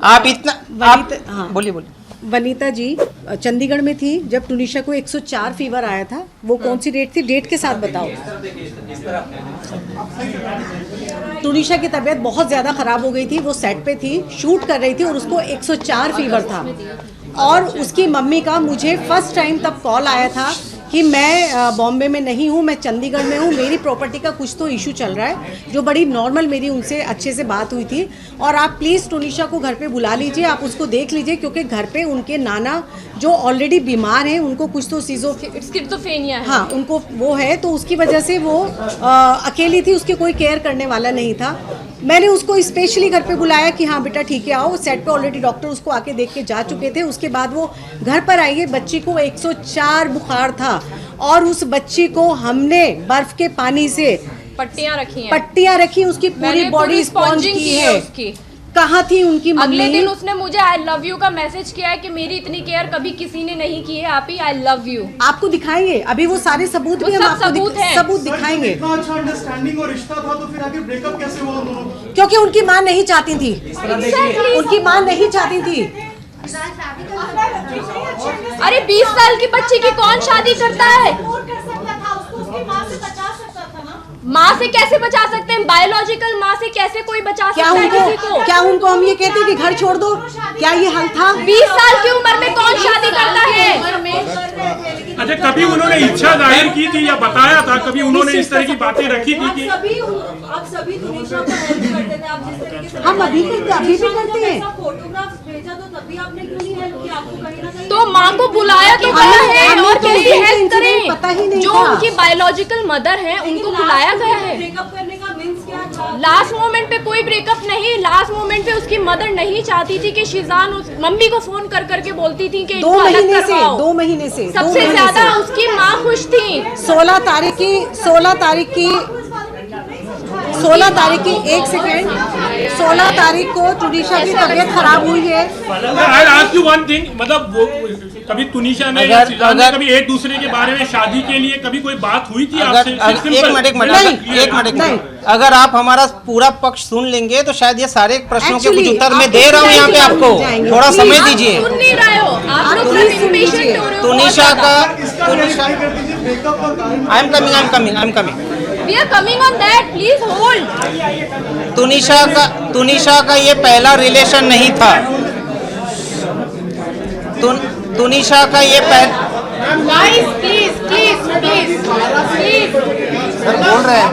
आप इतना आप हाँ बोलिए वनीता जी चंडीगढ़ में थी जब टुनिशा को 104 फीवर आया था। वो कौन सी डेट थी, डेट के साथ बताओ। टुनिशा की तबीयत बहुत ज़्यादा ख़राब हो गई थी, वो सेट पे थी, शूट कर रही थी और उसको 104 फीवर था। और उसकी मम्मी का मुझे फर्स्ट टाइम तब कॉल आया था कि मैं बॉम्बे में नहीं हूँ, मैं चंडीगढ़ में हूँ, मेरी प्रॉपर्टी का कुछ तो इशू चल रहा है, जो बड़ी नॉर्मल मेरी उनसे अच्छे से बात हुई थी। और आप प्लीज़ टुनिशा को घर पे बुला लीजिए, आप उसको देख लीजिए, क्योंकि घर पे उनके नाना जो ऑलरेडी बीमार हैं, उनको कुछ तो स्किज़ोफ्रेनिया है। हाँ, उनको वो है, तो उसकी वजह से वो अकेली थी, उसके कोई केयर करने वाला नहीं था। मैंने उसको स्पेशली घर पे बुलाया कि हाँ बेटा ठीक है आओ। सेट पे ऑलरेडी डॉक्टर उसको आके देख के जा चुके थे। उसके बाद वो घर पर आई है, बच्ची को 104 बुखार था और उस बच्ची को हमने बर्फ के पानी से पट्टियां रखी, उसकी पूरी बॉडी स्पॉन्ज की है। उसकी कहाँ थी उनकी मम्मी? अगले दिन उसने मुझे आई लव यू का मैसेज किया है कि मेरी इतनी केयर कभी किसी ने नहीं की है, आप ही आई लव यू। आपको दिखाएंगे अभी वो सारे सबूत भी हम आपको सबूत दिखाएंगे। इतना अच्छा अंडरस्टैंडिंग और रिश्ता था तो फिर आगे ब्रेकअप कैसे हुआ दोनों? क्योंकि उनकी माँ नहीं चाहती थी, उनकी माँ नहीं चाहती थी। अरे 20 साल की बच्ची की कौन शादी करता है? माँ से कैसे बचा सकते हैं? बायोलॉजिकल माँ से कैसे कोई बचा सकता है किसी को? क्या उनको हम ये कहते हैं कि घर छोड़ दो? क्या ये हल था? 20 साल की उम्र में कौन शादी करता है? अच्छा, कभी उन्होंने इच्छा जाहिर की थी या बताया था? कभी उन्होंने इस तरह की बातें रखी थी कि आप सभी टुनिशा को हेल्प करते थे, आप जिस तरीके से हम अभी भी करते हैं। फोटोग्राफ्स भेजा तो तभी आपने क्यों नहीं हेल्प किया? आपको कहीं ना कहीं तो माँ को बुलाया तो गया है और कैसे हेल्प करें? पता ही नहीं जो था। उनकी बायोलॉजिकल मदर है उनको बुलाया गया है। ब्रेकअप करने का मीन्स क्या था? लास्ट मोमेंट पे कोई ब्रेकअप नहीं, लास्ट मोमेंट पे उसकी मदर नहीं चाहती थी कि शिजान उस मम्मी को फोन कर करके बोलती थी कि 2 महीने से सबसे ज्यादा उसकी माँ खुश थी। 16 तारीख की 16 तारीख को टुनिशा की तबीयत खराब हुई है। I ask you one thing, मतलब वो कभी तुनिशा ने या शिजान ने कभी एक दूसरे के बारे में शादी के लिए कभी कोई बात हुई थी आपसे? एक मिनट, अगर आप हमारा पूरा पक्ष सुन लेंगे तो शायद ये सारे प्रश्नों के कुछ उत्तर मैं दे रहा हूँ यहाँ पे आपको, थोड़ा समय दीजिए। सुन नहीं रहे हो आप लोग, इम्पेशेंट हो रहे हो। तुनिशा का I am coming We are coming on that, please hold. Tunisha का ये पहला रिलेशन नहीं था। तुनिशा का ये Guys, please. बोल रहे हैं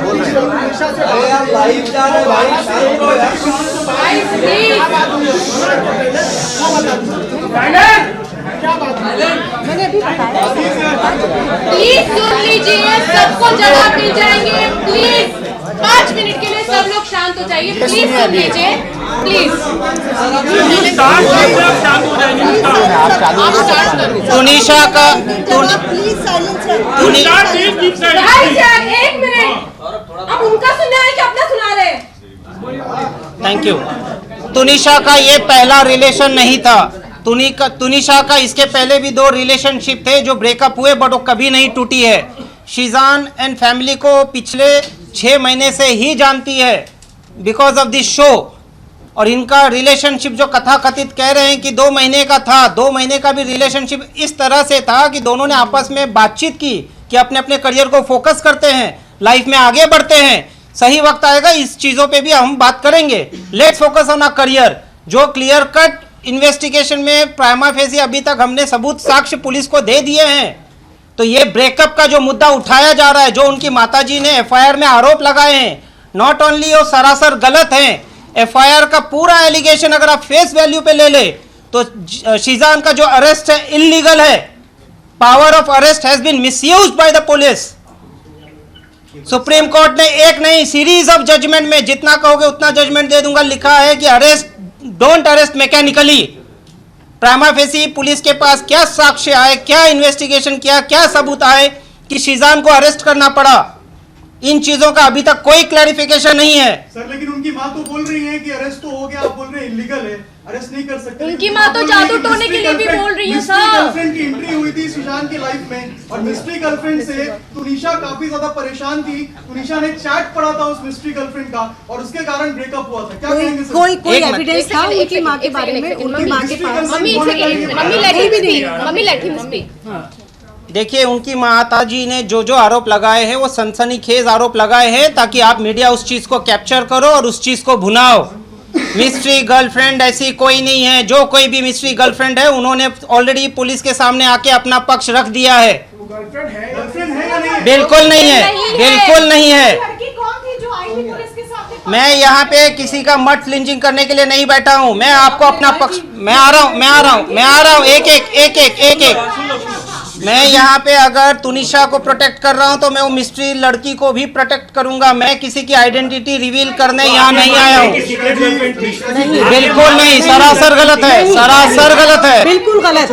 मैंने अभी बताया। प्लीज सुन लीजिए, सबको जवाब मिल जाएंगे। प्लीज 5 मिनट के लिए सब लोग शांत हो जाइए। प्लीज सुन लीजिए, प्लीज। तुनिशा का एक मिनट, अब उनका सुना है कि अपना सुना रहे? Thank you. तुनिशा का ये पहला रिलेशन नहीं था। तुनिशा का इसके पहले भी 2 रिलेशनशिप थे जो ब्रेकअप हुए, बट वो कभी नहीं टूटी है। शिजान एंड फैमिली को पिछले 6 महीने से ही जानती है बिकॉज ऑफ दिस शो। और इनका रिलेशनशिप जो कथाकथित कह रहे हैं कि 2 महीने का था, 2 महीने का भी रिलेशनशिप इस तरह से था कि दोनों ने आपस में बातचीत की कि अपने अपने करियर को फोकस करते हैं, लाइफ में आगे बढ़ते हैं। सही वक्त आएगा, इस चीज़ों पे भी हम बात करेंगे। Let's focus on a career. जो क्लियर कट इन्वेस्टिगेशन में प्राइमा फेसी अभी तक हमने सबूत साक्ष्य पुलिस को दे दिए हैं। तो ये ब्रेकअप का जो मुद्दा उठाया जा रहा है, जो उनकी माताजी ने एफआईआर में आरोप लगाए हैं, नॉट ओनली वो सरासर गलत हैं, एफआईआर का पूरा एलिगेशन अगर आप फेस वैल्यू पे ले ले तो शिजान का जो अरेस्ट है इलीगल है। Power of arrest has been misused by the police. Supreme court ने एक नहीं सीरीज ऑफ जजमेंट में, जितना कहोगे उतना जजमेंट दे दूंगा, लिखा है कि arrest don't arrest mechanically. Prima facie police के पास क्या साक्ष्य आए, क्या इन्वेस्टिगेशन किया, क्या सबूत आए कि शिजान को अरेस्ट करना पड़ा। इन चीजों का अभी तक कोई क्लैरिफिकेशन नहीं है। सर लेकिन उनकी माँ तो बोल रही है कि अरेस्ट तो हो गया, आप बोल रहे हैं इलीगल है, अरेस्ट नहीं कर सकते। उनकी माँ तो जादू टोने के लिए भी बोल रही है सर। गर्लफ्रेंड की एंट्री हुई थी शीजान की लाइफ में और मिस्ट्री गर्लफ्रेंड से तुनिशा काफी ज्यादा परेशान थी। तुनिशा ने चैट पढ़ा था उस मिस्ट्री गर्लफ्रेंड का और उसके कारण ब्रेकअप हुआ था। क्या कहेंगे सर? कोई एक मिनट। एविडेंस था उनकी माँ के बारे में? उनकी माँ के पास मम्मी लेट हिम स्पीक। देखिए, उनकी माताजी ने जो जो आरोप लगाए हैं वो सनसनीखेज आरोप लगाए हैं ताकि आप मीडिया उस चीज को कैप्चर करो और उस चीज को भुनाओ। मिस्ट्री गर्लफ्रेंड ऐसी कोई नहीं है। जो कोई भी मिस्ट्री गर्लफ्रेंड है उन्होंने ऑलरेडी पुलिस के सामने आके अपना पक्ष रख दिया है। गर्लफ्रेंड है या नहीं? बिल्कुल नहीं है, बिल्कुल नहीं है। लड़की कौन थी जो आई थी पुलिस के सामने? मैं यहाँ पे किसी का मत लिंचिंग करने के लिए नहीं बैठा हूँ। मैं आपको अपना पक्ष, मैं आ रहा हूँ एक मैं यहाँ पे अगर तुनिशा को प्रोटेक्ट कर रहा हूँ तो मैं वो मिस्ट्री लड़की को भी प्रोटेक्ट करूंगा। मैं किसी की आइडेंटिटी रिवील करने यहाँ नहीं आया हूँ। बिल्कुल नहीं, सरासर गलत है, सरासर गलत है, बिल्कुल गलत,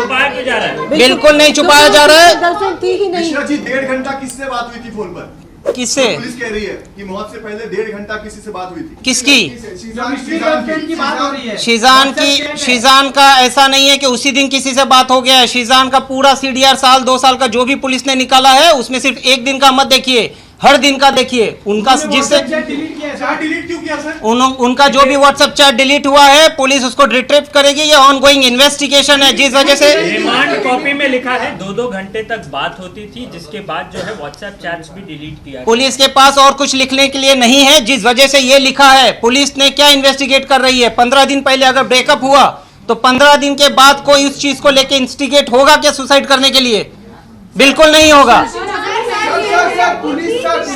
बिल्कुल नहीं छुपाया जा रहा है। गर्लफ्रेंड थी ही नहीं। मिश्रा जी 1.5 घंटा किससे बात हुई थी फोन पर? किससे? पुलिस कह रही है कि मौत से पहले 1.5 घंटा किसी से बात हुई थी। किसकी? की बात हो रही है। शीजान का ऐसा नहीं है कि उसी दिन किसी से बात हो गया है। शीजान का पूरा सीडीआर साल 2 साल का जो भी पुलिस ने निकाला है उसमें सिर्फ एक दिन का मत देखिए, हर दिन का देखिए। उनका जिससे डिलीट क्यों किया सर? उनका जो भी व्हाट्सएप चैट डिलीट हुआ है पुलिस उसको रिट्रीव करेगी। ये ऑनगोइंग इन्वेस्टिगेशन है जिस वजह से रिमांड कॉपी में लिखा है 2-2 घंटे तक बात होती थी, जिसके बाद जो है व्हाट्सएप चैट्स भी डिलीट किया। पुलिस के पास और कुछ लिखने के लिए नहीं है जिस वजह से ये लिखा है। पुलिस ने क्या इन्वेस्टिगेट कर रही है? 15 दिन पहले अगर ब्रेकअप हुआ तो 15 दिन के बाद कोई उस चीज को लेके इंस्टिगेट होगा क्या सुसाइड करने के लिए? बिल्कुल नहीं होगा।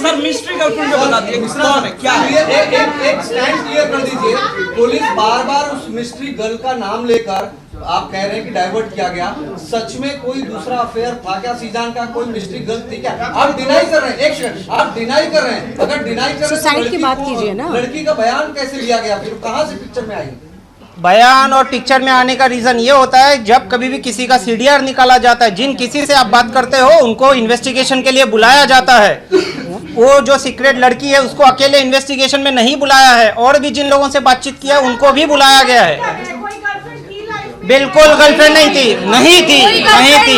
सर मिस्ट्री गर्लफ्रेंड जो बताती है कौन है, क्या है? एक स्टैंड क्लियर कर दीजिए। पुलिस बार बार उस मिस्ट्री गर्ल का नाम लेकर आप कह रहे हैं कि डाइवर्ट किया गया। सच में कोई दूसरा अफेयर था क्या? शीजान का कोई मिस्ट्री गर्ल थी क्या? आप डिनाई कर रहे हैं। एक सेकंड, आप डिनाई कर रहे हैं। अगर डिनाई कर रहे हैं सुसाइड की बात कीजिए ना। लड़की का बयान कैसे लिया गया, फिर कहाँ से पिक्चर में आई? बयान और पिक्चर में आने का रीजन ये होता है जब कभी भी किसी का सीडीआर निकाला जाता है, जिन किसी से आप बात करते हो उनको इन्वेस्टिगेशन के लिए बुलाया जाता है। वो जो सीक्रेट लड़की है उसको अकेले इन्वेस्टिगेशन में नहीं बुलाया है, और भी जिन लोगों से बातचीत किया उनको भी बुलाया गया है। कोई गर्लफ्रेंड थी लाइफ में? बिल्कुल गर्लफ्रेंड नहीं थी, नहीं थी, नहीं थी।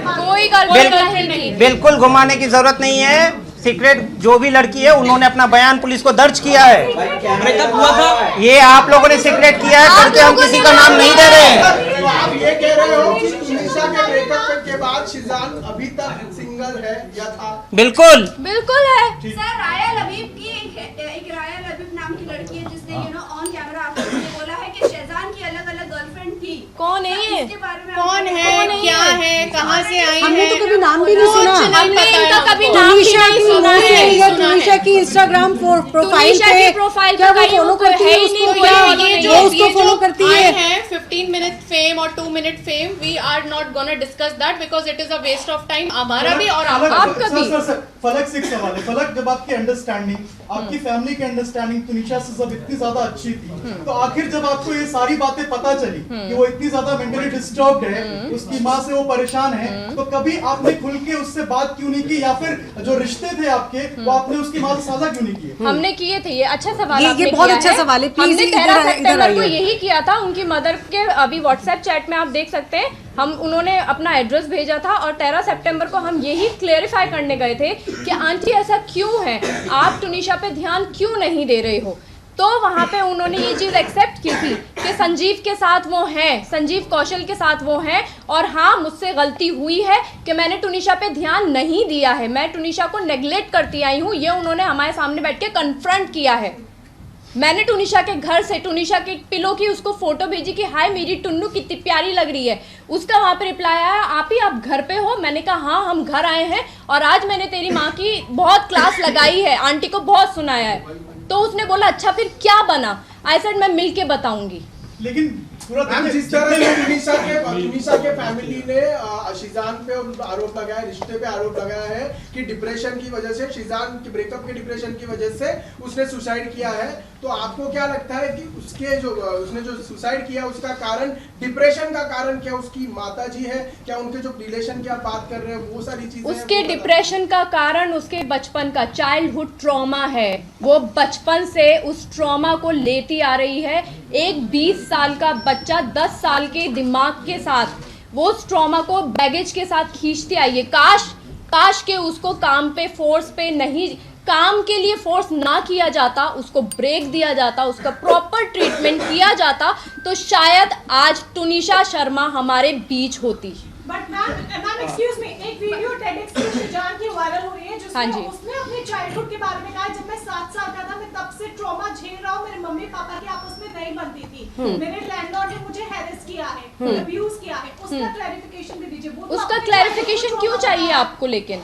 कोई गर्लफ्रेंड नहीं थी। बिल्कुल घुमाने की जरूरत नहीं है। सीक्रेट जो भी लड़की है उन्होंने अपना बयान पुलिस को दर्ज किया है। ब्रेकअप हुआ था? ये आप लोगों ने सीक्रेट किया है करके हम किसी का नाम नहीं दे रहे हैं। आप ये कह रहे हो कि तुनिशा के ब्रेकअप के बाद शीजान अभी तक सिंगल है या था? बिल्कुल बिल्कुल है। सर राया लबीब की एक राया लबीब नाम की लड़की है जिसने ऑन कैमरा आपको बोला है कि शहजान की अलग-अलग गर्लफ्रेंड थी। कौन है ये? इसके बारे में कौन है, क्या है, कहाँ से आई है? हमने तो कभी नाम भी नहीं सुना। हमने इनका कभी नाम भी नहीं सुना है। तुनिशा की इंस्टाग्राम प्रोफाइल तुनिशा पे की प्रोफाइल क्या पे वो फॉलो करती है उसको? क्या वो उसको फॉलो करती है? 15 मिनट फेम और 2 minute fame, we are not gonna discuss that because it is a waste of time, हमारा भी और आपका भी। सर फलक से एक सवाल है। फलक, जब आपकी अंडरस्टैंडिंग, आपकी फैमिली की अंडरस्टैंडिंग तुनिशा से जब इतनी ज्यादा अच्छी थी, तो आखिर जब आपको ये सारी बातें पता चली कि वो इतनी ज्यादा मेंटली डिस्टर्ब्ड है, उसकी माँ से वो परेशान है, तो कभी आपने खुल के उससे बात क्यों नहीं की, या फिर जो रिश्ते थे आपके वो आपने उसकी माँ से साझा क्यों नहीं किए? हमने किए थे। ये अच्छा सवाल आपने ये बहुत किया अच्छा सवाल है। प्लीज हमने इधर 13 सितंबर को आइए। यही किया था। उनकी मदर के अभी व्हाट्सएप चैट में आप देख सकते हैं, हम उन्होंने अपना एड्रेस भेजा था और 13 सितंबर को हम यही क्लेरिफाई करने गए थे कि आंटी ऐसा क्यों है, आप तुनिशा पे ध्यान क्यों नहीं दे रहे हो। तो वहाँ पे उन्होंने ये चीज़ एक्सेप्ट की थी कि संजीव के साथ वो हैं, संजीव कौशल के साथ वो हैं, और हाँ मुझसे गलती हुई है कि मैंने तुनिशा पे ध्यान नहीं दिया है, मैं तुनिशा को नेग्लेक्ट करती आई हूँ। ये उन्होंने हमारे सामने बैठ के कन्फ्रंट किया है। मैंने तुनिशा के घर से तुनिशा के पिलो की उसको फोटो भेजी कि हाय मेरी टुन्नू कितनी प्यारी लग रही है। उसका वहाँ पे रिप्लाई आया, आप घर पे हो? मैंने कहा हाँ हम घर आए हैं और आज मैंने तेरी माँ की बहुत क्लास लगाई है, आंटी को बहुत सुनाया है। तो उसने बोला अच्छा फिर क्या बना? आई सेड मैं मिल के बताऊंगी। लेकिन पूरा मैम देखिए, जिस तरह जितने से लोग- तुनिशा के फैमिली ने शीजान पे आरोप लगाया, रिश्ते पे आरोप लगाया है कि डिप्रेशन की वजह से, शीजान के ब्रेकअप के डिप्रेशन की वजह से उसने सुसाइड किया है। तो आपको क्या लगता है कि उसने जो सुसाइड किया उसका कारण, डिप्रेशन का कारण क्या उसकी माता जी है, क्या उनके जो रिलेशन की आप बात कर रहे हैं वो सारी चीजें? उसके डिप्रेशन का कारण उसके बचपन का चाइल्डहुड ट्रॉमा है। वो बचपन से उस ट्रॉमा को लेती आ रही है। एक 20 साल का बच्चा 10 साल के दिमाग के साथ वो उस ट्रॉमा को बैगेज के साथ खींचती आई है। काश के उसको काम पे, फोर्स पे नहीं, काम के लिए फोर्स ना किया जाता, उसको ब्रेक दिया जाता, उसका प्रॉपर ट्रीटमेंट किया जाता, तो शायद आज तुनिशा शर्मा हमारे बीच होती। बट मैम एक्सक्यूज मी, एक वीडियो टेडएक्स की शीजान की वायरल हो रही है हाँ जी। जिसमें उसने अपने चाइल्डहुड के बारे में कहा, जब मैं 7 साल का था मैं तब से ट्रॉमा झेल रहा हूँ, मेरे मम्मी पापा की आपस में नहीं बनती थी, मेरे लैंडलॉर्ड ने मुझे हैरेस किया है, अब्यूज किया है। उसका क्लैरिफिकेशन भी दीजिए। वो तो उसका अपने क्लैरिफिकेशन childhood क्यों trauma चाहिए बता- आपको? लेकिन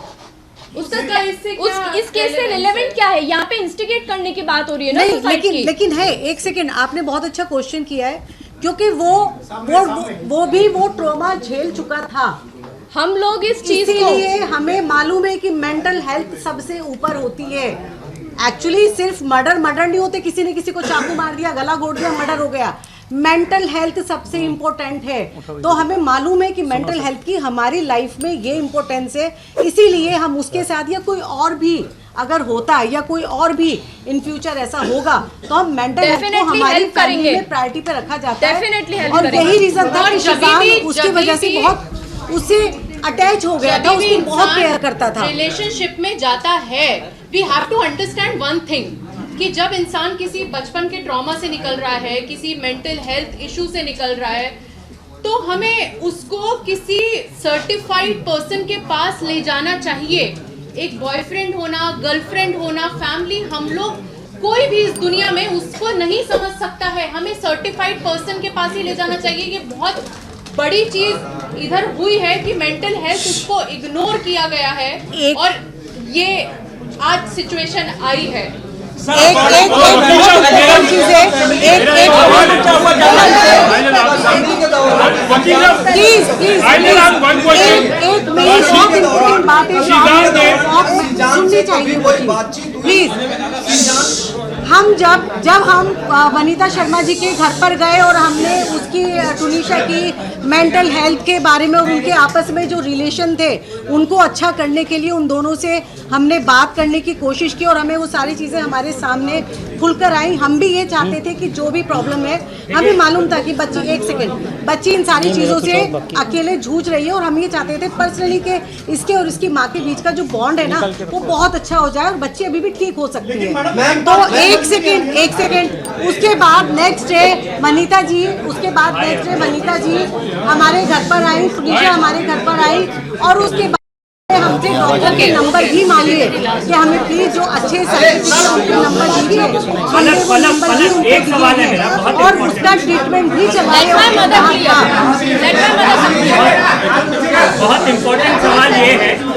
उसका इस केस से रिलेवेंट क्या है? यहाँ पे इंस्टिगेट करने की बात हो रही है ना नहीं, सुसाइड की। लेकिन है, एक सेकंड, आपने बहुत अच्छा क्वेश्चन किया है, क्योंकि वो भी वो ट्रॉमा झेल चुका था। हम लोग इस चीज को, इसीलिए हमें मालूम है कि मेंटल हेल्थ सबसे ऊपर होती है। एक्चुअली सिर्फ मर्डर नहीं होते, किसी ने किसी को चाकू मार दिया, गला घोट दिया, मर्डर हो गया। मेंटल हेल्थ सबसे इम्पोर्टेंट है। तो हमें मालूम है कि मेंटल हेल्थ की हमारी लाइफ में ये इम्पोर्टेंस है। इसीलिए हम उसके साथ, या कोई और भी अगर होता है, या कोई और भी इन फ्यूचर ऐसा होगा, तो हम मेंटल हेल्थ को Definitely हमारी help फैमिली करेंगे। में प्रायोरिटी पे रखा जाता है। Definitely help और करेंगे। यही रीजन था और कि जब शिजान भी- उसकी जब वजह से भी- बहुत उससे अटैच हो गया था, उसको बहुत प्यार करता था। रिलेशनशिप में जाता है, we have to understand one thing, कि जब इंसान किसी बचपन के ट्रॉमा से निकल रहा है, किसी मेंटल हेल्थ इशू से निकल रहा है, तो हमें उसको किसी सर्टिफाइड पर्सन के पास ले जाना चाहिए। एक बॉयफ्रेंड होना, गर्लफ्रेंड होना, फैमिली, हम लोग कोई भी इस दुनिया में उसको नहीं समझ सकता है। हमें सर्टिफाइड पर्सन के पास ही ले जाना चाहिए। ये बहुत बड़ी चीज इधर हुई है कि मेंटल हेल्थ उसको इग्नोर किया गया है, और ये आज सिचुएशन आई है। एक बहुत इम्पोर्टेंट चीज है, प्लीज एक मेरी बहुत इम्पोर्टेंट बात है जो आपको सुननी चाहिए। प्लीज, हम जब हम वनीता शर्मा जी के घर पर गए और हमने उसकी, तुनिशा की मेंटल हेल्थ के बारे में और उनके आपस में जो रिलेशन थे उनको अच्छा करने के लिए उन दोनों से हमने बात करने की कोशिश की, और हमें वो सारी चीज़ें हमारे सामने खुलकर आई। हम भी ये चाहते थे कि जो भी प्रॉब्लम है, हमें मालूम था कि बच्ची इन सारी चीज़ों से अकेले जूझ रही है, और हम ये चाहते थे पर्सनली कि इसके और इसकी माँ के बीच का जो बॉन्ड है ना, वो बहुत अच्छा हो जाए और बच्ची अभी भी ठीक हो सकती है। तो एक सेकेंड, उसके बाद नेक्स्ट डे वनीता जी हमारे घर पर आई, तुनिशा हमारे घर पर आई, और उसके बाद हमसे डॉक्टर के नंबर भी मांगे कि हमें प्लीज जो अच्छे सर्टिफिकेट उनके नंबर दीजिए, हमने वो नंबर भी उनको एक सवाल है मेरा, बहुत दिए और उसका ट्रीटमेंट भी चलाए। बहुत इम्पोर्टेंट सवाल ये है,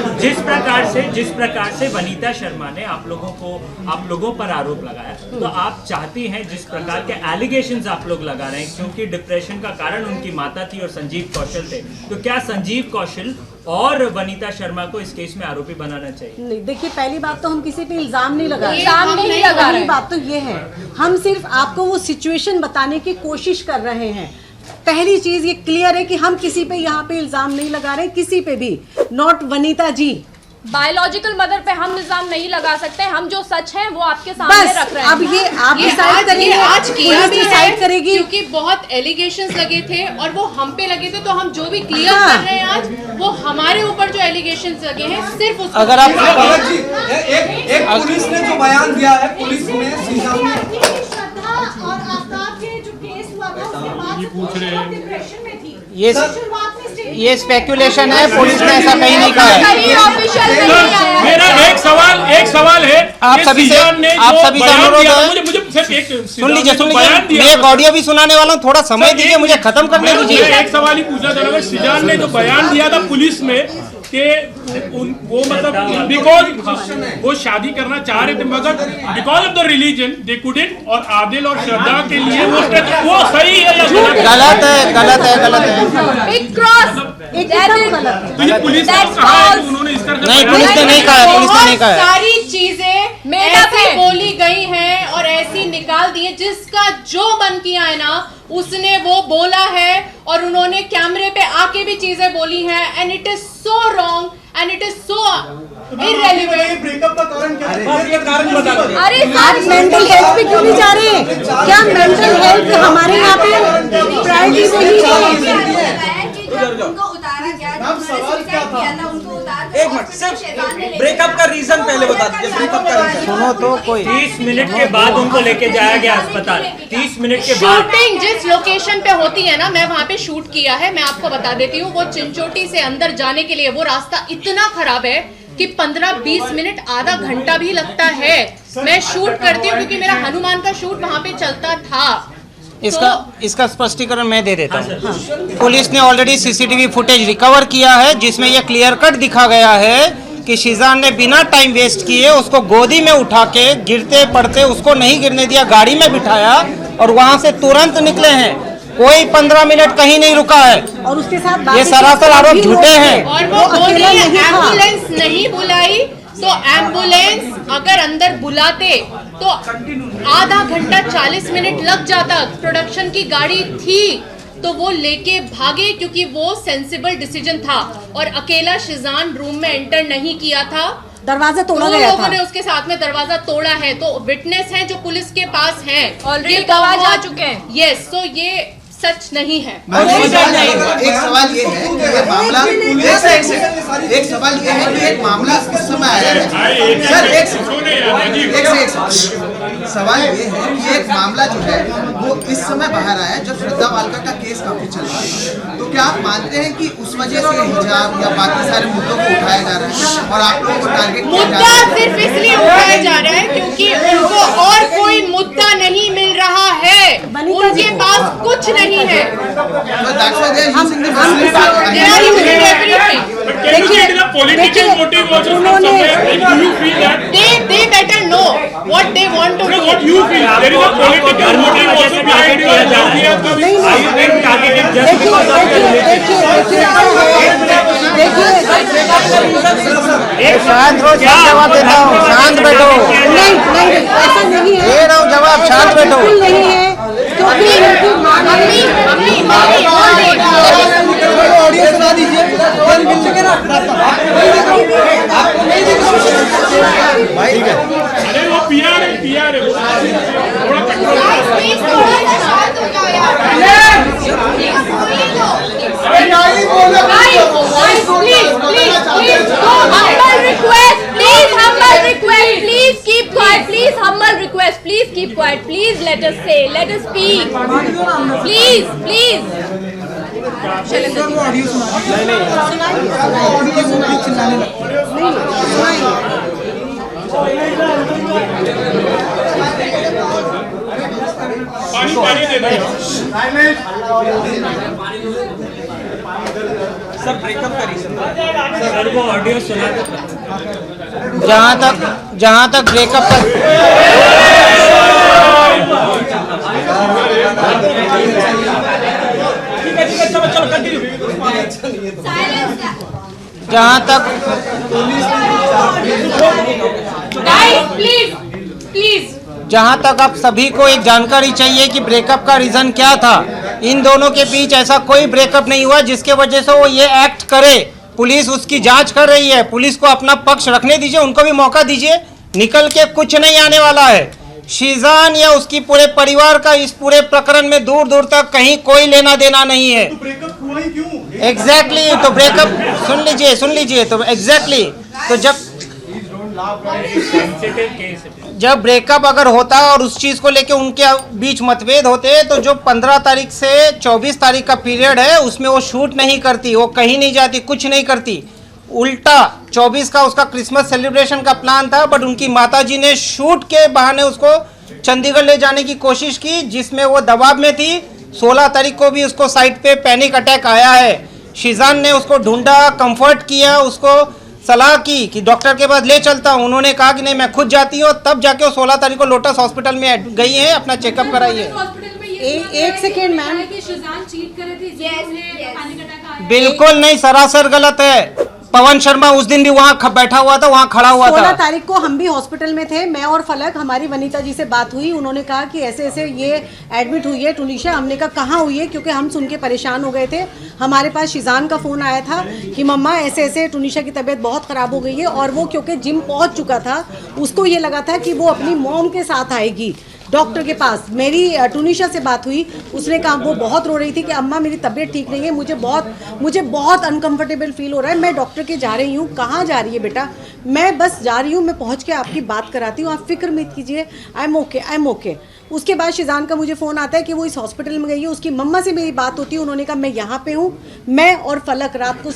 जिस प्रकार से वनीता शर्मा ने आप लोगों पर आरोप लगाया, तो आप चाहती हैं जिस प्रकार के एलिगेशंस आप लोग लगा रहे हैं, क्योंकि डिप्रेशन का कारण उनकी माता थी और संजीव कौशल थे, तो क्या संजीव कौशल और वनीता शर्मा को इस केस में आरोपी बनाना चाहिए? नहीं, देखिए, पहली बात तो हम किसी पे इल्जाम नहीं लगा रहे। पहली बात तो ये है, हम सिर्फ आपको वो सिचुएशन बताने की कोशिश कर रहे हैं। पहली चीज ये क्लियर है कि हम किसी पे यहाँ पे इल्जाम नहीं लगा रहे, किसी पे भी, not Vanita ji. Biological mother पे हम इल्जाम नहीं लगा सकते। हम जो सच है वो आपके सामने बस रख रहे हैं। अब ये आप डिसाइड करेंगे, आज किया भी डिसाइड है, करेगी, क्योंकि बहुत एलिगेशंस लगे थे और वो हम पे लगे थे, तो हम जो भी क्लियर हाँ। कर रहे हैं आज, वो हमारे ऊपर जो एलिगेशंस लगे हैं सिर्फ उसको अगर आप भगत जी, एक पुलिस ने जो बयान दिया है, पुलिस ने शीजान में श्रद्धा और आफ्ताब के जो केस हुआ था उसके बाद से बहुत डिप्रेशन में थी। ये शुरुआत में ये स्पेकुलेशन है, पुलिस ने ऐसा कहीं नहीं कहा है। कहीं ऑफिशियल नहीं आया है। मेरा एक सवाल है, आप ये सभी से शीजान ने आप जो सभी से बयान अनुरोध दिया था, है, मुझे सिर्फ एक सुन लीजिए, बयान दिया मैं एक था। ऑडियो भी सुनाने वाला हूँ, थोड़ा समय दीजिए, मुझे खत्म करने मैं दीजिए। एक सवाल ही पूछना चाह रहा हूँ, शीजान ने जो बयान दिया था पुलिस में, कि वो मतलब बिकॉज वो शादी करना चाह रहे थे मगर because of the religion they couldn't, और आदिल और श्रद्धा के लिए वो सही है या गलत है, गलत है, गलत है। Big cross. तो ये पुलिस ने कहा है कि उन्होंने इस तरह नहीं, पुलिस ने नहीं कहा, पुलिस ने नहीं कहा। सारी चीजें ऐसे बोली गई हैं और ऐसी निकाल दी है, जिसका जो मन किया है ना उसने वो बोला है, और उन्होंने कैमरे पे आके भी चीजें बोली हैं, and it is so wrong and it is so irrelevant. Breakup का कारण क्या है? ये कारण बता दीजिए। अरे आप मेंटल हेल्थ पे क्यों नहीं जा रहे हैं? क्या मेंटल हेल्थ हमारे यहाँ पे प्रायोरिटी नहीं है? उनको उतारा गया, मैम, सवाल क्या था? उनको उतार एक मिनट, सिर्फ ब्रेकअप का रीजन पहले बता दीजिए। ब्रेकअप का रीजन सुनो तो कोई 30 मिनट के बाद उनको लेके जाया गया अस्पताल। 30 मिनट के बाद शूटिंग जिस लोकेशन पे होती है ना, मैं वहाँ पे शूट किया है, मैं आपको बता देती हूँ। वो चिंचोटी से अंदर जाने के लिए वो रास्ता इतना खराब है कि 15-20 मिनट, आधा घंटा भी लगता है। मैं शूट करती हूँ क्योंकि मेरा हनुमान का शूट वहाँ पे चलता था। इसका स्पष्टीकरण मैं दे देता हूँ। पुलिस ने ऑलरेडी सीसीटीवी फुटेज रिकवर किया है, जिसमें यह क्लियर कट दिखा गया है कि शीजान ने बिना टाइम वेस्ट किए उसको गोदी में उठा के गिरते पड़ते उसको नहीं गिरने दिया, गाड़ी में बिठाया और वहां से तुरंत निकले हैं। कोई 15 मिनट कहीं नहीं रुका है, और उसके साथ ये सरासर आरोप झूठे हैं। और वो बोल रही है एम्बुलेंस नहीं बुलाई, तो एम्बुलेंस अगर अंदर बुलाते तो आधा घंटा 40 मिनट लग जाता। प्रोडक्शन की गाड़ी थी तो वो लेके भागे, क्योंकि वो सेंसिबल डिसीजन था, और अकेला शिजान रूम में एंटर नहीं किया था, दरवाजा तोड़ा दो गया लोगों था। ने उसके साथ में दरवाजा तोड़ा है। तो विटनेस हैं जो पुलिस के पास हैं, ऑलरेडी गवाह जा चुके हैं। यस, तो ये सच नहीं है। एक सवाल ये है कि ये मामला एक सवाल ये है कि एक मामला किस समय आया है सर? एक सवाल ये है कि एक मामला जो है वो इस समय बाहर आया है जब श्रद्धा वालका का केस काफी चल रहा है। तो क्या आप मानते हैं कि उस वजह से हिजाब या बाकी सारे मुद्दों को उठाया जा रहा है और आप लोगों को टारगेट किया जा रहा है? मुद्दा सिर्फ इसलिए उठाया जा रहा है क्योंकि उनको और कोई मुद्दा नहीं मिल रहा है, उनके पास कुछ नहीं है। So that's why they are using the Muslim flag. They are using everything. They better know what they want to do. What you feel? There is a political motive also behind शांत रहो, जवाब देता हूँ, शांत बैठो। नहीं नहीं, ऐसा नहीं है। दे रहा हूँ जवाब, शांत बैठो। बिल्कुल नहीं है, क्योंकि इनकी ऑडियो सुना दीजिए, फिर मिल सके ना। अरे वो पीआर है थोड़ा control. Please keep quiet. Please let us say. Let us speak. Please. पानी दे दो। सर ब्रेकअप का रीजन सर वो ऑडियो सुना देता। जहाँ तक ब्रेकअप का चलो कंटिन्यू। जहाँ तक प्लीज जहाँ तक आप सभी को एक जानकारी चाहिए कि ब्रेकअप का रीजन क्या था। इन दोनों के बीच ऐसा कोई ब्रेकअप नहीं हुआ जिसके वजह से वो ये एक्ट करे। पुलिस उसकी जांच कर रही है, पुलिस को अपना पक्ष रखने दीजिए, उनको भी मौका दीजिए। निकल के कुछ नहीं आने वाला है। शीजान या उसकी पूरे परिवार का इस पूरे प्रकरण में दूर दूर तक कहीं कोई लेना देना नहीं है। तो ब्रेकअप हुआ ही क्यों? एग्जैक्टली तो ब्रेकअप सुन लीजिए तो एग्जैक्टली तो जब ब्रेकअप अगर होता और उस चीज को लेके उनके बीच मतभेद होते तो जो 15 तारीख से 24 तारीख का पीरियड है उसमें वो शूट नहीं करती, वो कहीं नहीं जाती, कुछ नहीं करती। उल्टा 24 का उसका क्रिसमस सेलिब्रेशन का प्लान था, बट उनकी माताजी ने शूट के बहाने उसको चंडीगढ़ ले जाने की कोशिश की, जिसमें वो दबाव में थी। 16 तारीख को भी उसको साइट पे पैनिक अटैक आया है। शीजान ने उसको ढूंढा, कंफर्ट किया, उसको सलाह की कि डॉक्टर के पास ले चलता हूँ। उन्होंने कहा कि नहीं मैं खुद जाती हूँ, तब जाके वो 16 तारीख को लोटस हॉस्पिटल में गई है, अपना चेकअप कराई है। एक सेकेंड मैम, बिल्कुल नहीं, सरासर गलत है। पवन शर्मा उस दिन भी वहाँ बैठा हुआ था, वहाँ खड़ा हुआ 16 था। तारीख को हम भी हॉस्पिटल में थे, मैं और फलक, हमारी वनीता जी से बात हुई, उन्होंने कहा कि ऐसे ऐसे ये एडमिट हुई है टुनीशा। हमने कहा कहाँ हुई है, क्योंकि हम सुन के परेशान हो गए थे। हमारे पास शीजान का फ़ोन आया था कि मम्मा ऐसे ऐसे टुनीशा की तबीयत बहुत ख़राब हो गई है, और वो क्योंकि जिम पहुँच चुका था, उसको ये लगा था कि वो अपनी मॉम के साथ आएगी डॉक्टर के पास। मेरी टुनीशा से बात हुई, उसने कहा, वो बहुत रो रही थी कि अम्मा मेरी तबीयत ठीक नहीं है, मुझे बहुत अनकंफर्टेबल फील हो रहा है, मैं डॉक्टर के जा रही हूँ। कहाँ जा रही है बेटा? मैं बस जा रही हूँ, मैं पहुँच के आपकी बात कराती हूँ, आप फिक्र मत कीजिए, आई एम ओके। उसके बाद शीजान का मुझे फ़ोन आता है कि वो इस हॉस्पिटल में गई है, उसकी मम्मा से मेरी बात होती है, उन्होंने कहा मैं यहाँ पे हूँ। मैं और फलक रात को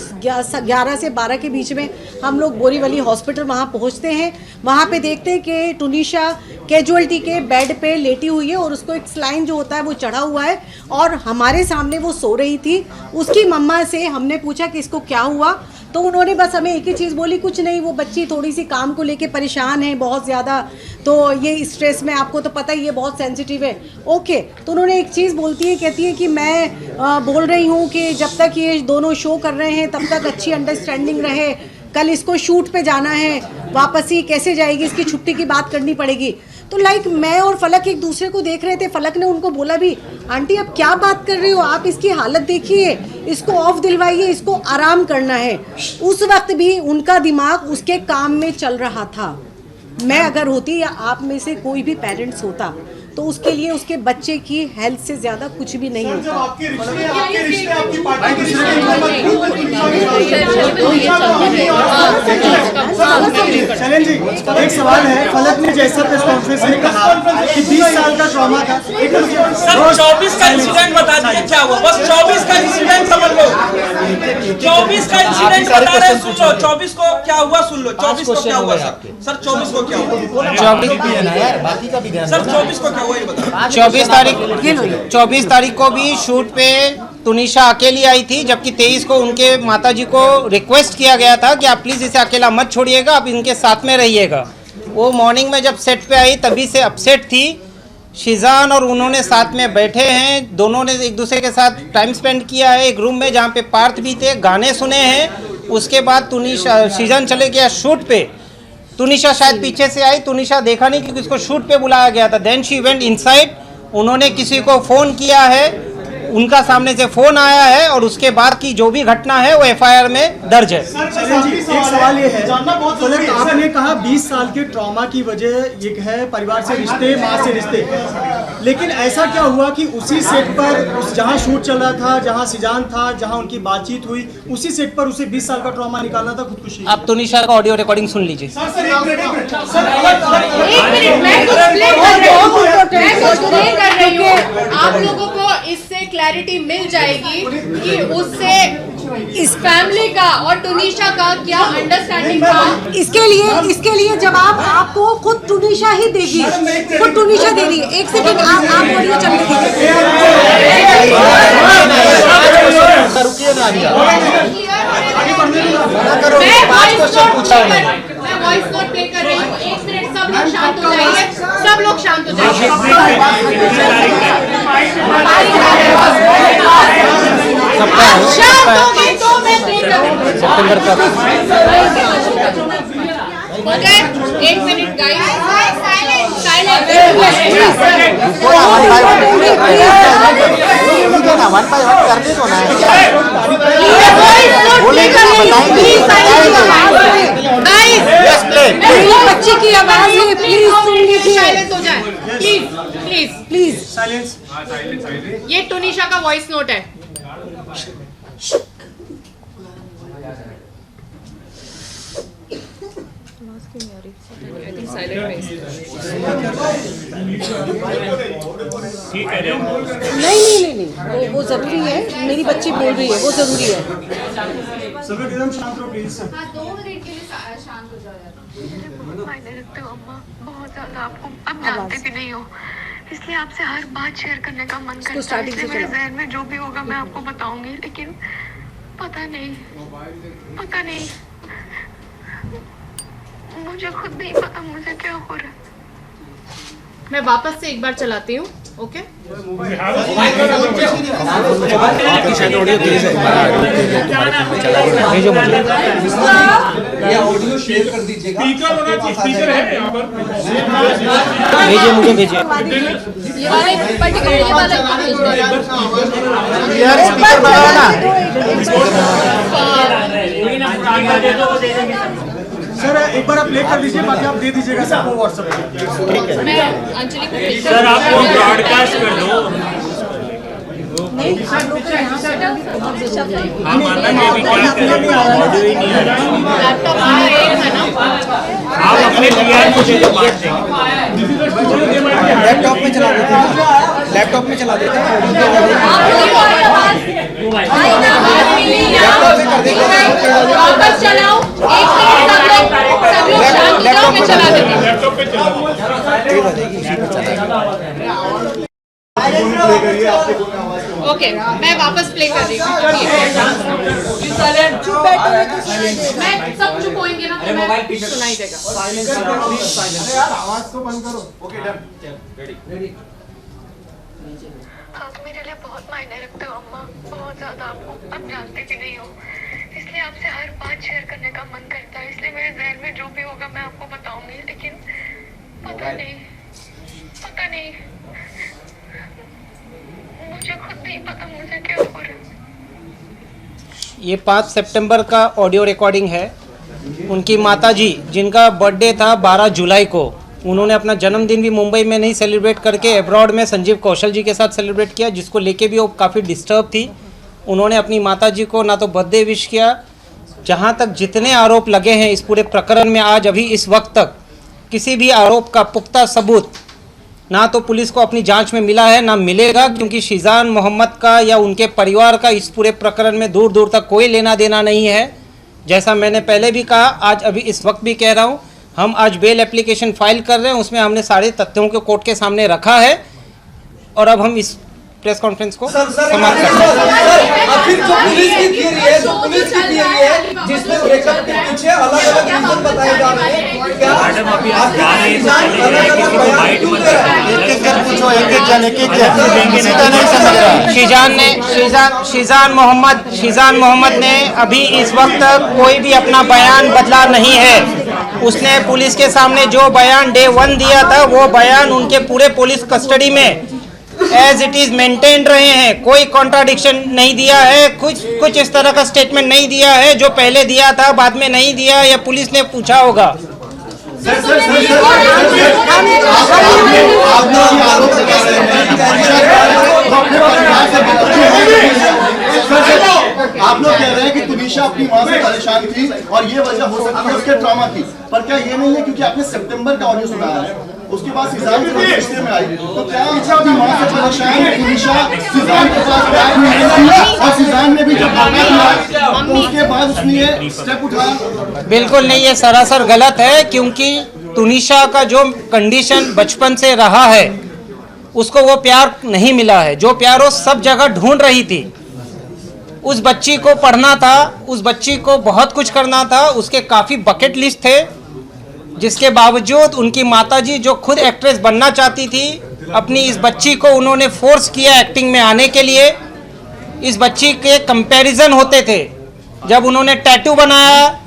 11 से 12 के बीच में हम लोग बोरीवली हॉस्पिटल वहाँ पहुँचते हैं। वहाँ पे देखते हैं कि टुनीशा कैजुअल्टी के बेड पे लेटी हुई है, और उसको एक स्लाइन जो होता है वो चढ़ा हुआ है, और हमारे सामने वो सो रही थी। उसकी मम्मा से हमने पूछा कि इसको क्या हुआ, तो उन्होंने बस हमें एक ही चीज़ बोली, कुछ नहीं, वो बच्ची थोड़ी सी काम को लेके परेशान है बहुत ज़्यादा, तो ये स्ट्रेस में, आपको तो पता ही है बहुत सेंसिटिव है। ओके, तो उन्होंने एक चीज़ बोलती है, कहती है कि मैं बोल रही हूँ कि जब तक ये दोनों शो कर रहे हैं तब तक अच्छी अंडरस्टैंडिंग रहे, कल इसको शूट पे जाना है, वापस ही कैसे जाएगी, इसकी छुट्टी की बात करनी पड़ेगी। तो लाइक मैं और फलक एक दूसरे को देख रहे थे। फलक ने उनको बोला भी, आंटी आप क्या बात कर रही हो, आप इसकी हालत देखिए, इसको ऑफ दिलवाइए, इसको आराम करना है। उस वक्त भी उनका दिमाग उसके काम में चल रहा था। मैं अगर होती या आप में से कोई भी पेरेंट्स होता तो उसके लिए उसके बच्चे की हेल्थ से ज्यादा कुछ भी नहीं होता। शैलेंद्र जी, एक सवाल है, फलक ने जैसा प्रेस कॉन्फ्रेंस में कहा कि 20 साल का ट्रॉमा था, सर 24 का इंसिडेंट बता दीजिए क्या हुआ, बस 24 का इंसिडेंट समझ लो, 24 का इंसिडेंट बता रहे हैं, सुन लो, 24 को क्या हुआ सुन लो, 24 को क्या हुआ सर, 24 को क्या हुआ, 24 को क्या हुआ ये बताओ। 24 तारीख को भी शूट पे तुनिशा अकेली आई थी, जबकि 23 को उनके माताजी को रिक्वेस्ट किया गया था कि आप प्लीज़ इसे अकेला मत छोड़िएगा, आप इनके साथ में रहिएगा। वो मॉर्निंग में जब सेट पे आई तभी से अपसेट थी। शीजान और उन्होंने साथ में बैठे हैं, दोनों ने एक दूसरे के साथ टाइम स्पेंड किया है एक रूम में जहाँ पे पार्थ भी थे, गाने सुने हैं। उसके बाद शीजान चले गया शूट पे, तुनिशा शायद पीछे से आई, तुनिशा देखा नहीं क्योंकि उसको शूट पे बुलाया गया था। देन शी वेंट इनसाइड, उन्होंने किसी को फ़ोन किया है, उनका सामने से फ़ोन आया है, और उसके बाद की जो भी घटना है वो एफआईआर में दर्ज है। एक सवाल ये है, फलक आपने कहा 20 साल के ट्रॉमा की वजह ये है परिवार से रिश्ते, माँ से रिश्ते, लेकिन ऐसा क्या हुआ कि उसी सेट पर जहाँ शूट चल रहा था, जहाँ शीजान था, जहाँ उनकी बातचीत हुई, उसी सेट पर उसे 20 साल का ट्रॉमा निकालना था खुदकुशी। आप तुनिशा का ऑडियो रिकॉर्डिंग सुन लीजिए। आप लोगों को इससे क्लैरिटी मिल जाएगी कि उससे इस फैमिली का और टुनीशा का क्या अंडरस्टैंडिंग था। इसके लिए जवाब आपको खुद टुनीशा ही देगी, खुद टुनीशा दे रही है। एक सेकंड, आप ऑडियो चल रही मैं वॉइस नोट प्ले कर रही हूँ। 1 मिनट, सब लोग शांत हो जाइए, सब लोग शांत हो जाइए। शांत हो गए तो मैं प्ले करूँगी। ओके, 1 मिनट गाइस, बच्चे की आवाज है, प्लीज साइलेंस हो जाए, प्लीज प्लीज प्लीज साइलेंस। ये टुनीशा का वॉइस नोट है। नहीं, वो जरूरी है, मेरी बच्ची बोल रही है, वो जरूरी है। सब लोग एकदम शांत रहो प्लीज। हाँ, 2 मिनट के लिए शांत हो जाओ यार। मायने रखते हो अम्मा, बहुत ज्यादा। आपको अब जानते भी नहीं हो, इसलिए आपसे हर बात शेयर करने का मन करता है। इसलिए मेरे जहन में जो भी होगा मैं आपको बताऊंगी, लेकिन पता नहीं, पता नहीं, मुझे खुद नहीं पता मुझे क्या हो रहा है। मैं वापस से एक बार चलाती हूँ, ओके? ये ऑडियो शेयर कर दीजिएगा। स्पीकर होना चाहिए, स्पीकर है यहाँ पर। भेजिए, मुझे भेजिए। ये वाला पर्टिकुलर ये वाला यार स्पीकर लगाओ ना। सर एक बार आप प्ले कर दीजिए, बाकी आप दे दीजिएगा सबको व्हाट्सएप पे। ठीक है। मैं अंजलि को सर आपको ब्रॉडकास्ट कर दो। हाँ माना कि अभी क्या करें, ऑडियो ही नहीं आ रहा। लैपटॉप है ना? आप अपने पीआर को दे दो, बात देंगे। लैपटॉप में चला देते हैं, लैपटॉप में चला देते हैं। वापस चलाओ, एक मिनट सब लोग शांत जाओ, मैं चला देती हूँ। लैपटॉप पे चलाओ। ओके, मैं वापस प्ले कर रही हूँ। मैं सब चुप होंगे ना तो मैं सुनाई देगा। आवाज तो बंद करो। Okay done. रेडी। आप मेरे लिए बहुत मायने रखते हो अम्मा, बहुत ज्यादा। आपको आप जानते भी नहीं हो, इसलिए आपसे हर बात शेयर करने का मन करता है। इसलिए मेरे ज़हन में जो भी होगा मैं आपको बताऊंगी, लेकिन पता नहीं, मुझे खुद नहीं पता मुझे क्या हो रहा है। ये 5 सितंबर का ऑडियो रिकॉर्डिंग है। उनकी माताजी जिनका बर्थडे था 12 जुलाई को, उन्होंने अपना जन्मदिन भी मुंबई में नहीं सेलिब्रेट करके अब्रॉड में संजीव कौशल जी के साथ सेलिब्रेट किया, जिसको लेके भी वो काफ़ी डिस्टर्ब थी। उन्होंने अपनी माताजी को ना तो बर्थडे विश किया। जहाँ तक जितने आरोप लगे हैं इस पूरे प्रकरण में, आज अभी इस वक्त तक किसी भी आरोप का पुख्ता सबूत ना तो पुलिस को अपनी जांच में मिला है ना मिलेगा, क्योंकि शीजान मोहम्मद का या उनके परिवार का इस पूरे प्रकरण में दूर दूर तक कोई लेना देना नहीं है। जैसा मैंने पहले भी कहा, आज अभी इस वक्त भी कह रहा हूँ, हम आज बेल एप्लीकेशन फाइल कर रहे हैं, उसमें हमने सारे तथ्यों को कोर्ट के सामने रखा है और अब हम इस प्रेस कॉन्फ्रेंस को समाप्त करते हैं। आखिर जो पुलिस की थियरी है, जिसमें ब्रेकअप के पीछे अलग अलग रीजन बताए जा रहे हैं, क्या मैडम अभी आप जा रहे हैं तो चले जाए, किसी को बाइट मत करें। एक-एक जन पूछो, एक-एक जन किसी का नहीं समझ रहा। शीजान मोहम्मद ने अभी इस वक्त तक कोई भी अपना बयान बदला नहीं है। उसने पुलिस के सामने जो बयान डे 1 दिया था, वो बयान उनके पूरे पुलिस कस्टडी में एज इट इज मेंटेन रहे हैं। कोई कॉन्ट्राडिक्शन नहीं दिया है, कुछ इस तरह का स्टेटमेंट नहीं दिया है जो पहले दिया था बाद में नहीं दिया या पुलिस ने पूछा होगा। आप लोग कह रहे हैं कि तुनिशा अपनी मां से परेशान थी और ये वजह हो सकती है उसके ट्रॉमा की, पर क्या ये नहीं है क्योंकि आपने सितंबर का ऑडियो सुना है, उसके बाद सीजान के रिश्ते में आई, तो क्या अपनी मां से परेशान तुनिशा सीजान के पास बैग में नहीं थी और सीजान ने भी जब भागा किया तो उसके बाद उसने ये स्टेप उठाया? बिल्कुल नहीं, ये सरासर गलत है, क्योंकि तुनिशा का जो कंडीशन बचपन से रहा है उसको वो प्यार नहीं मिला है। जो प्यार वो सब जगह ढूंढ रही थी, उस बच्ची को पढ़ना था, उस बच्ची को बहुत कुछ करना था, उसके काफ़ी बकेट लिस्ट थे, जिसके बावजूद उनकी माताजी जो खुद एक्ट्रेस बनना चाहती थी, अपनी इस बच्ची को उन्होंने फोर्स किया एक्टिंग में आने के लिए। इस बच्ची के कंपैरिजन होते थे। जब उन्होंने टैटू बनाया,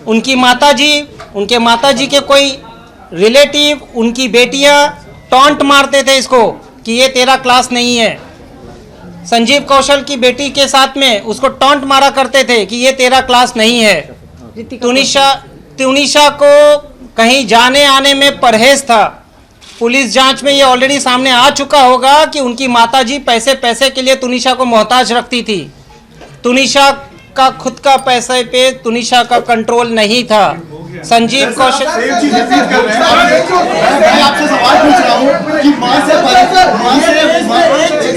उनके माताजी के कोई रिलेटिव, उनकी बेटियां टॉन्ट मारते थे इसको कि ये तेरा क्लास नहीं है। संजीव कौशल की बेटी के साथ में उसको टॉन्ट मारा करते थे कि ये तेरा क्लास नहीं है। तुनिशा को कहीं जाने आने में परहेज था। पुलिस जांच में ये ऑलरेडी सामने आ चुका होगा कि उनकी माताजी पैसे के लिए तुनिशा को मोहताज रखती थी। तुनिशा का खुद का पैसे पे तुनिशा का कंट्रोल नहीं था। संजीव कौशल आपसे सवाल पूछ रहा हूँ कि मां से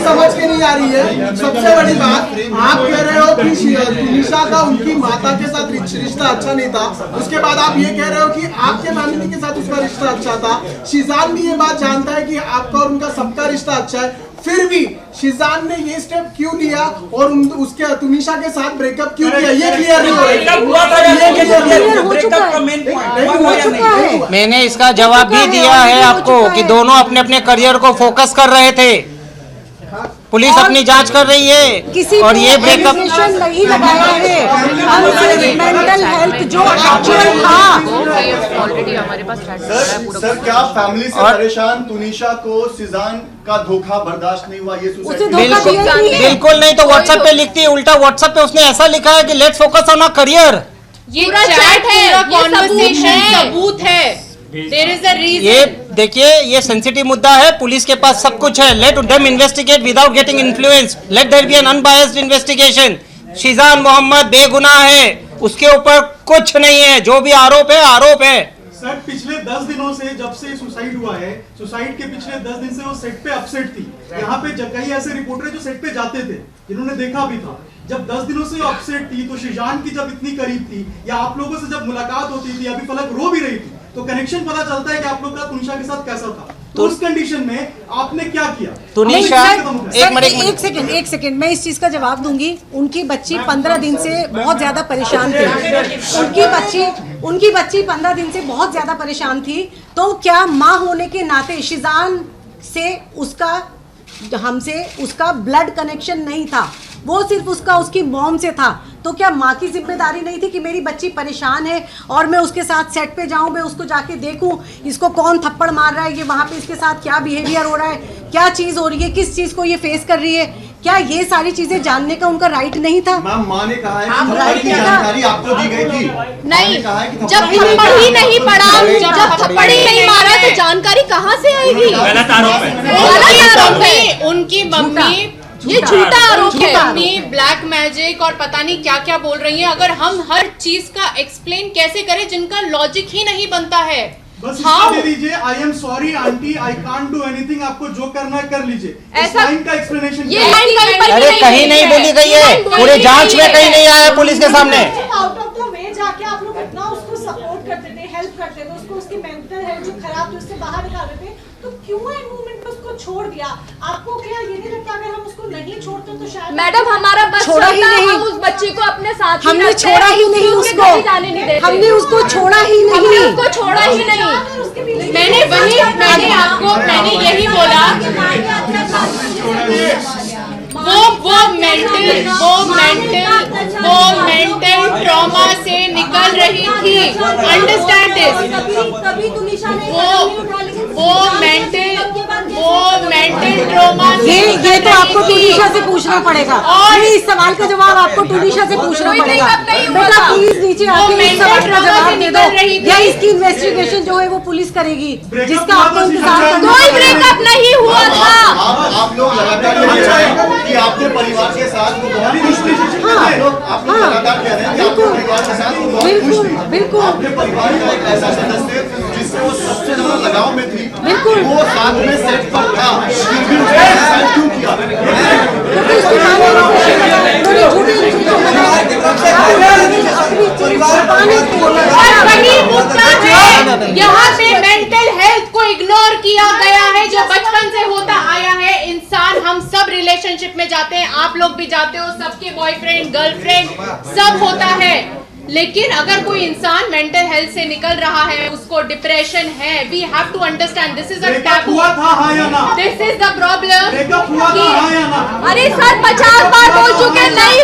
समझ के नहीं आ रही है। सबसे बड़ी बात, आप कह रहे हो कि तुनिशा का उनकी माता के साथ रिश्ता अच्छा नहीं था, उसके बाद आप ये कह रहे हो कि आपके फैमिली के साथ उसका रिश्ता अच्छा था। शीजान भी ये बात जानता है कि आपका और उनका सबका रिश्ता अच्छा है, फिर भी शिजान ने ये स्टेप क्यों लिया और उसके तुनिशा के साथ ब्रेकअप क्यों किया, ये क्लियर नहीं हो रहा। मैंने इसका जवाब भी दिया है आपको कि दोनों अपने अपने करियर को फोकस कर रहे थे। पुलिस अपनी जांच कर रही है और ये ब्रेकअप नहीं लगाया है। मेंटल हेल्थ जो एक्चुअल था ऑलरेडी हमारे पास सर क्या फैमिली से परेशान तुनिशा को सिजान का धोखा बर्दाश्त नहीं हुआ, ये बिल्कुल नहीं। तो व्हाट्सएप पे लिखती है, उल्टा व्हाट्सएप पे उसने ऐसा लिखा है कि let's focus on our career. ये चैट है, ये कन्वर्सेशन सबूत है। There is a reason. ये देखिए, ये सेंसिटिव मुद्दा है, पुलिस के पास सब कुछ है। Let them investigate without getting influence, let there be an unbiased investigation. Sheezan Mohammed बेगुनाह है, उसके ऊपर कुछ नहीं है, जो भी आरोप है आरोप है। सर पिछले 10 दिनों से जब से सुसाइड हुआ है, सुसाइड के पिछले 10 दिन से वो सेट पे अपसेट थी। यहाँ पे कई ऐसे रिपोर्टर जो सेट पे जाते थे जिन्होंने देखा भी था। जब 10 दिनों से अपसेट थी तो शिजान की जब इतनी करीब थी या आप लोगों से जब मुलाकात होती थी, अभी फलक रो भी रही थी, तो कनेक्शन पता चलता है कि आप लोग का तुनिशा के साथ कैसा था। तो उस कंडीशन में आपने क्या किया? तुनिशा एक सेकंड मैं इस चीज का जवाब दूंगी। उनकी बच्ची 15 दिन से बहुत ज्यादा परेशान थी। उनकी बच्ची 15 दिन से बहुत ज्यादा परेशान थी। तो क्या माँ होने के नाते शिजान से हमसे उसका ब्लड कनेक्शन नहीं था, वो सिर्फ उसकी मॉम से था। तो क्या माँ की जिम्मेदारी नहीं थी कि मेरी बच्ची परेशान है और मैं उसके साथ सेट पे जाऊं, मैं उसको जाके देखूं इसको कौन थप्पड़ मार रहा है, ये वहाँ पे इसके साथ क्या बिहेवियर हो रहा है, क्या चीज हो रही है, किस चीज को ये फेस कर रही है, क्या ये सारी चीजें जानने का उनका राइट नहीं था? मैम माँ ने कहा है कि थप्पड़ की जानकारी आपको दी गई थी। नहीं, जब थप्पड़ ही नहीं पड़ा, जब थप्पड़ ही नहीं मारा तो जानकारी कहाँ से आएगी? गलत आरोप है। उनकी मम्मी, ये झूठा आरोप है। मम्मी ब्लैक मैजिक और पता नहीं क्या क्या बोल रही है। अगर हम हर चीज का एक्सप्लेन कैसे करें जिनका लॉजिक ही नहीं बनता है। बस इसका दे दीजिए, I am sorry aunty, I can't do anything, आपको जो करना है कर लीजिए। ऐसा लाइन का एक्सप्लेनेशन ये लाइन अरे कहीं नहीं बोली गई है, पूरे जांच में कहीं नहीं आया पुलिस के सामने। आउट ऑफ द वे जाके आप लोग इतना उसको सपोर्ट करते थे, हेल्प करते थे, उसको उसकी मेंटल हेल्थ जो खराब थी उससे बाहर निकालते थे, तो क्यों एंड मोमेंट पे उसको छोड़ दिया? आपको क्या ये नहीं लगता अगर हम उसको नहीं छोड़ते तो शायद मैडम हमारा बच्चा छोड़ा ही नहीं, हम उस बच्ची को अपने साथ हमने छोड़ा ही नहीं उसको, हमने उसको छोड़ा ही नहीं, उसको छोड़ा ही नहीं। मैंने यही बोला, वो मेंटल ट्रॉमा से निकल रही थी। Understand this. वो मेंटल ट्रॉमा ये तो आपको तुनिशा से पूछना पड़ेगा और इस सवाल का जवाब आपको तुनिशा से पूछना पड़ेगा। बेटा प्लीज नीचे आके इस सवाल का जवाब दे दो, या इसकी इन्वेस्टिगेशन जो है वो पुलिस करेगी, जिसका आपको इंतजार करना। कोई ब्रेकअप नहीं हुआ था। आप लोग लगातार कह रहे हैं कि आपके परिवार के साथ वो बहुत खुश थे। आप लोग लगातार कह रहे हैं कि आपके परिवार के साथ वो बहुत खुश थी। बिल्कुल आपके परिवार का एक ऐसा सदस्य जिससे वो सबसे ज्यादा लगाव में थी, बिल्कुल वो साथ में सेट पर था, फिर भी उसने ऐसा क्यों किया? यहाँ पे मेंटल हेल्थ को इग्नोर किया गया है जो बचपन से होता आया है। इंसान, हम सब रिलेशनशिप में जाते हैं, आप लोग भी जाते हो, सबके बॉयफ्रेंड गर्लफ्रेंड सब होता है। लेकिन अगर कोई इंसान मेंटल हेल्थ से निकल रहा है, उसको डिप्रेशन है, we have to understand this is a taboo. हुआ था हाँ या ना? This is the problem. Breakup हुआ था हाँ या ना? अरे सर 50 बार बोल चुके नहीं